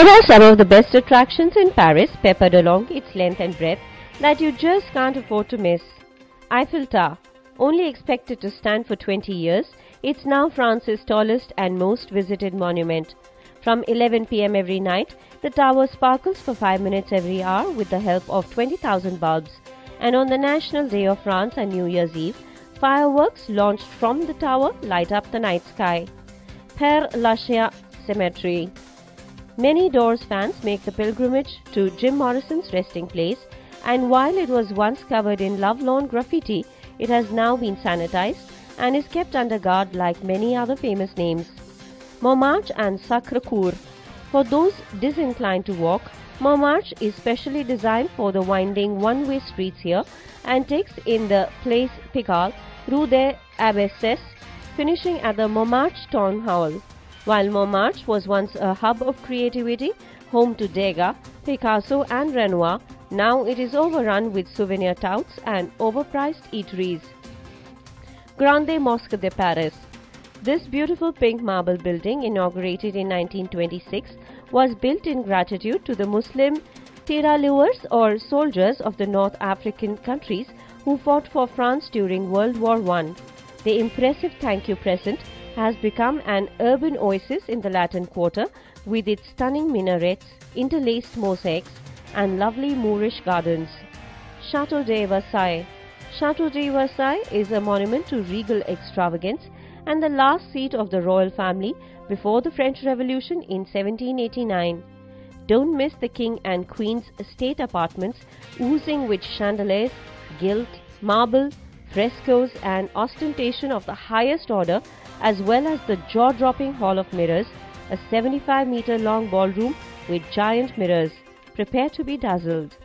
Here are some of the best attractions in Paris, peppered along its length and breadth, that you just can't afford to miss. Eiffel Tower. Only expected to stand for 20 years, it's now France's tallest and most visited monument. From 11 p.m. every night, the tower sparkles for 5 minutes every hour with the help of 20,000 bulbs. And on the National Day of France and New Year's Eve, fireworks launched from the tower light up the night sky. Père Lachaise Cemetery. Many Doors fans make the pilgrimage to Jim Morrison's resting place, and while it was once covered in lovelorn graffiti, it has now been sanitized and is kept under guard like many other famous names. Montmartre and Sacré-Cœur. For those disinclined to walk, Montmartre is specially designed for the winding one-way streets here and takes in the Place Pigalle, Rue des Abbesses, finishing at the Montmartre Town Hall. While Montmartre was once a hub of creativity, home to Degas, Picasso and Renoir, now it is overrun with souvenir touts and overpriced eateries. Grande Mosquée de Paris. This beautiful pink marble building, inaugurated in 1926, was built in gratitude to the Muslim tirailleurs or soldiers of the North African countries who fought for France during World War I. The impressive thank you present has become an urban oasis in the Latin Quarter with its stunning minarets, interlaced mosaics and lovely Moorish gardens. Château de Versailles. Château de Versailles is a monument to regal extravagance and the last seat of the royal family before the French Revolution in 1789. Don't miss the King and Queen's state apartments oozing with chandeliers, gilt, marble, frescoes and ostentation of the highest order, as well as the jaw-dropping Hall of Mirrors, a 75-meter long ballroom with giant mirrors. Prepare to be dazzled.